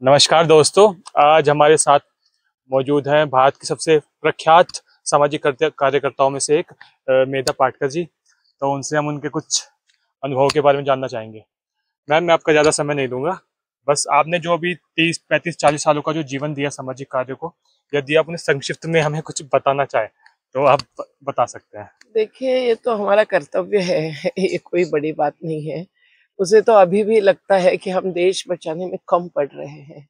नमस्कार दोस्तों। आज हमारे साथ मौजूद हैं भारत के सबसे प्रख्यात सामाजिक कार्यकर्ताओं में से एक मेधा पाटकर जी। तो उनसे हम उनके कुछ अनुभवों के बारे में जानना चाहेंगे। मैम, मैं आपका ज़्यादा समय नहीं दूंगा। बस आपने जो अभी 30, 35, 40 सालों का जो जीवन दिया सामाजिक कार्य को, यदि आप उन्हें संक्षिप्त में हमें कुछ बताना चाहें तो आप बता सकते हैं। देखिए, ये तो हमारा कर्तव्य है। ये कोई बड़ी बात नहीं है। उसे तो अभी भी लगता है कि हम देश बचाने में कम पड़ रहे हैं।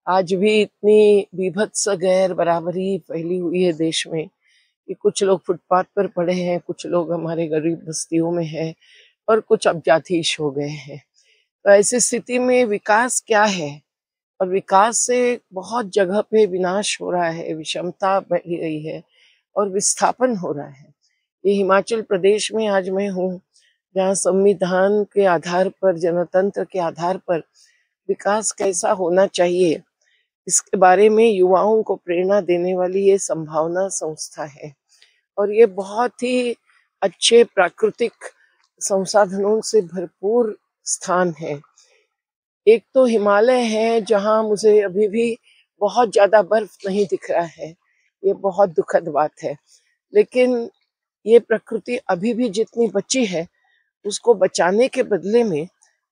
आज भी इतनी बीभत्स गैर बराबरी फैली हुई है देश में कि कुछ लोग फुटपाथ पर पड़े हैं, कुछ लोग हमारे गरीब बस्तियों में हैं और कुछ अपजातीश हो गए हैं। तो ऐसी स्थिति में विकास क्या है? और विकास से बहुत जगह पे विनाश हो रहा है, विषमता बढ़ गई है और विस्थापन हो रहा है। ये हिमाचल प्रदेश में आज मैं हूँ, जहाँ संविधान के आधार पर, जनतंत्र के आधार पर विकास कैसा होना चाहिए, इसके बारे में युवाओं को प्रेरणा देने वाली ये संभावना संस्था है। और ये बहुत ही अच्छे प्राकृतिक संसाधनों से भरपूर स्थान है। एक तो हिमालय है, जहाँ मुझे अभी भी बहुत ज्यादा बर्फ नहीं दिख रहा है। ये बहुत दुखद बात है, लेकिन ये प्रकृति अभी भी जितनी बची है उसको बचाने के बदले में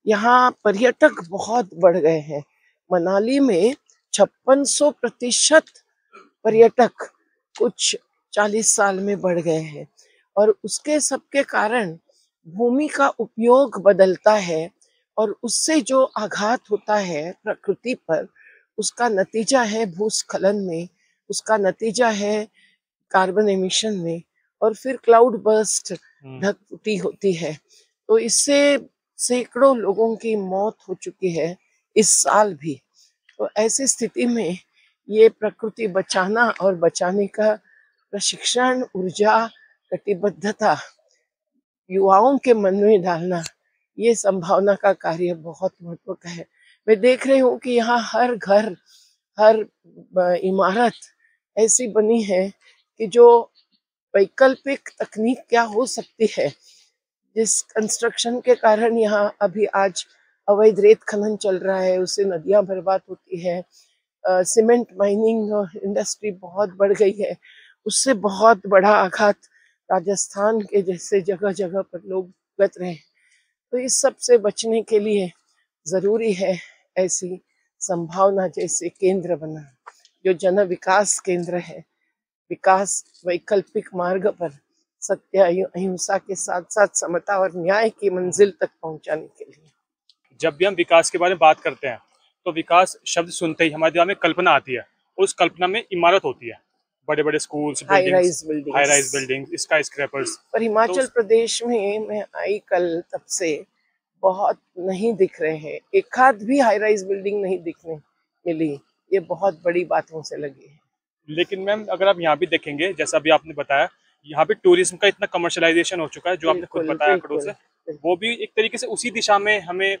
यहाँ पर्यटक बहुत बढ़ गए हैं। मनाली में 5600% पर्यटक कुछ 40 साल में बढ़ गए हैं। और उसके सबके कारण भूमि का उपयोग बदलता है और उससे जो आघात होता है प्रकृति पर, उसका नतीजा है भूस्खलन में, उसका नतीजा है कार्बन एमिशन में, और फिर क्लाउड बर्स्ट, ढकफुटी होती है। तो इससे सैकड़ों लोगों की मौत हो चुकी है इस साल भी। तो ऐसी स्थिति में ये प्रकृति बचाना और बचाने का प्रशिक्षण, ऊर्जा, कटिबद्धता युवाओं के मन में डालना, ये संभावना का कार्य बहुत महत्वपूर्ण है। मैं देख रही हूँ कि यहाँ हर घर, हर इमारत ऐसी बनी है कि जो वैकल्पिक तकनीक क्या हो सकती है, जिस कंस्ट्रक्शन के कारण यहाँ अभी आज अवैध रेत खनन चल रहा है, उससे नदियां बर्बाद होती है। सीमेंट माइनिंग इंडस्ट्री बहुत बढ़ गई है, उससे बहुत बड़ा आघात राजस्थान के जैसे जगह जगह पर लोग भुगत रहे हैं। तो इस सब से बचने के लिए जरूरी है ऐसी संभावना जैसे केंद्र बना, जो जन विकास केंद्र है। विकास वैकल्पिक मार्ग पर सत्य, अहिंसा के साथ साथ समता और न्याय की मंजिल तक पहुंचाने के लिए। जब भी हम विकास के बारे में बात करते हैं तो विकास शब्द सुनते ही हमारे दिमाग में कल्पना आती है। उस कल्पना में इमारत होती है, बड़े बड़े schools, high buildings, rise high rise buildings, sky scrapers. पर तो हिमाचल प्रदेश में मैं आई कल, तब से बहुत नहीं दिख रहे हैं। एक आध भी हाई राइज बिल्डिंग नहीं दिखने मिली। ये बहुत बड़ी बात मुझे लगी है। लेकिन मैम, अगर आप यहाँ भी देखेंगे, जैसा अभी आपने बताया, यहाँ पे टूरिज्म का इतना कमर्शलाइजेशन हो चुका है, जो आपने खुद बिल्कुल बताया आंकड़ों बिल्कुल से, बिल्कुल। वो भी एक तरीके से उसी दिशा में हमें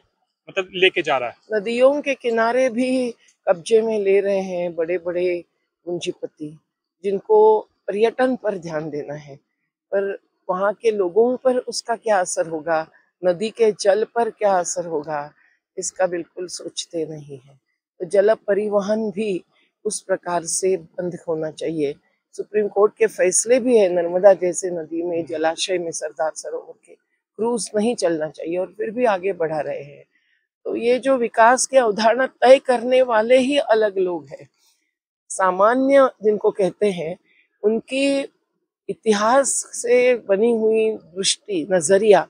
मतलब लेके जा रहा है। नदियों के किनारे भी कब्जे में ले रहे हैं बड़े बड़े पूंजीपति, जिनको पर्यटन पर ध्यान देना है। पर वहाँ के लोगों पर उसका क्या असर होगा, नदी के जल पर क्या असर होगा, इसका बिल्कुल सोचते नहीं है। तो जल परिवहन भी उस प्रकार से बंद होना चाहिए। सुप्रीम कोर्ट के फैसले भी है, नर्मदा जैसे नदी में, जलाशय में, सरदार सरोवर के क्रूज नहीं चलना चाहिए, और फिर भी आगे बढ़ा रहे हैं। तो ये जो विकास की अवधारणा तय करने वाले ही अलग लोग हैं, सामान्य जिनको कहते हैं, उनकी इतिहास से बनी हुई दृष्टि, नजरिया,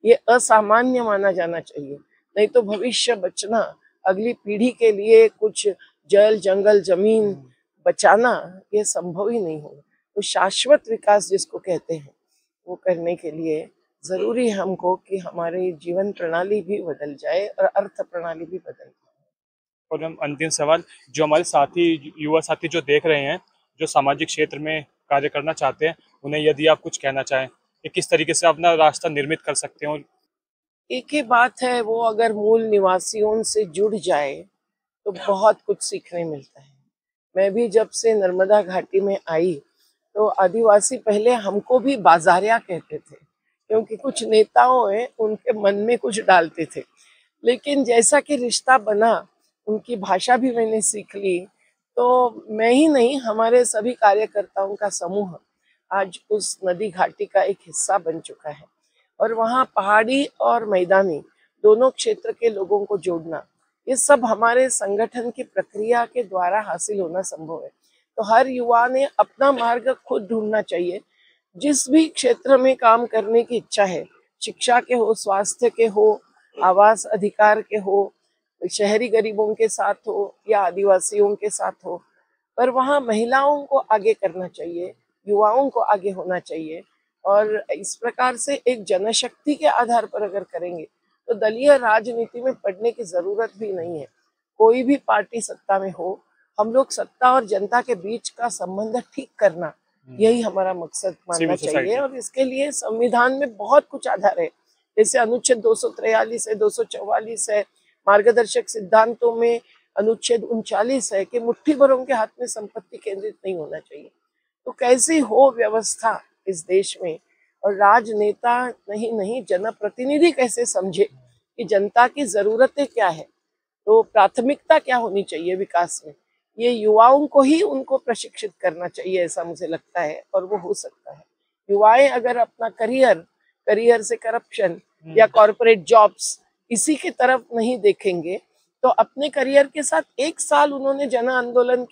ये असामान्य माना जाना चाहिए। नहीं तो भविष्य बचना, अगली पीढ़ी के लिए कुछ जल, जंगल, जमीन बचाना, ये संभव ही नहीं होगा। तो शाश्वत विकास जिसको कहते हैं, वो करने के लिए जरूरी है हमको कि हमारी जीवन प्रणाली भी बदल जाए और अर्थ प्रणाली भी बदल जाए। और हम अंतिम सवाल, जो हमारे साथी, युवा साथी जो देख रहे हैं, जो सामाजिक क्षेत्र में कार्य करना चाहते हैं, उन्हें यदि आप कुछ कहना चाहें कि किस तरीके से अपना रास्ता निर्मित कर सकते हैं। एक ही बात है, वो अगर मूल निवासियों से जुड़ जाए तो बहुत कुछ सीखने मिलता है। मैं भी जब से नर्मदा घाटी में आई, तो आदिवासी पहले हमको भी बाजारिया कहते थे, क्योंकि कुछ नेताओं है उनके मन में कुछ डालते थे। लेकिन जैसा कि रिश्ता बना, उनकी भाषा भी मैंने सीख ली। तो मैं ही नहीं, हमारे सभी कार्यकर्ताओं का समूह आज उस नदी घाटी का एक हिस्सा बन चुका है और वहाँ पहाड़ी और मैदानी दोनों क्षेत्र के लोगों को जोड़ना, ये सब हमारे संगठन की प्रक्रिया के द्वारा हासिल होना संभव है। तो हर युवा ने अपना मार्ग खुद ढूंढना चाहिए। जिस भी क्षेत्र में काम करने की इच्छा है, शिक्षा के हो, स्वास्थ्य के हो, आवास अधिकार के हो, शहरी गरीबों के साथ हो या आदिवासियों के साथ हो, पर वहाँ महिलाओं को आगे करना चाहिए, युवाओं को आगे होना चाहिए। और इस प्रकार से एक जनशक्ति के आधार पर अगर करेंगे तो दलीय राजनीति में पड़ने की जरूरत भी नहीं है। कोई भी पार्टी सत्ता में हो, हम लोग सत्ता और जनता के बीच का संबंध ठीक करना, यही हमारा मकसद मानना चाहिए। और इसके लिए संविधान में बहुत कुछ आधार है, जैसे अनुच्छेद 243 है, 244 है, मार्गदर्शक सिद्धांतों में अनुच्छेद 39 है कि मुट्ठी भरों के हाथ में संपत्ति केंद्रित नहीं होना चाहिए। तो कैसी हो व्यवस्था इस देश में, और राजनेता नहीं जनप्रतिनिधि कैसे समझे कि जनता की जरूरतें क्या है, तो प्राथमिकता क्या होनी चाहिए विकास में, ये युवाओं को ही उनको प्रशिक्षित करना चाहिए, ऐसा मुझे लगता है। और वो हो सकता है। युवाएं अगर अपना करियर से करप्शन या कॉर्पोरेट जॉब्स इसी की तरफ नहीं देखेंगे, तो अपने करियर के साथ 1 साल उन्होंने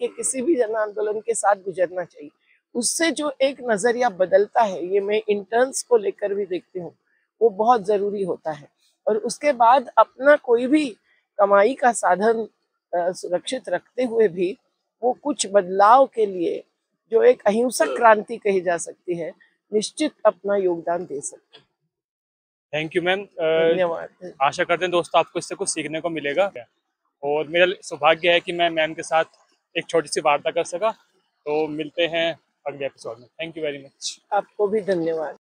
किसी भी जन आंदोलन के साथ गुजरना चाहिए। उससे जो एक नजरिया बदलता है, ये मैं इंटर्न्स को लेकर भी देखती हूँ, वो बहुत जरूरी होता है। और उसके बाद अपना कोई भी कमाई का साधन सुरक्षित रखते हुए भी वो कुछ बदलाव के लिए, जो एक अहिंसक क्रांति कही जा सकती है, निश्चित अपना योगदान दे सकते हैं। Thank you ma'am. धन्यवाद। आशा करते हैं दोस्तों आपको इससे कुछ सीखने को मिलेगा, और मेरा सौभाग्य है कि मैं मैम के साथ एक छोटी सी वार्ता कर सका। तो मिलते हैं अगले एपिसोड में। Thank you very much. आपको भी धन्यवाद।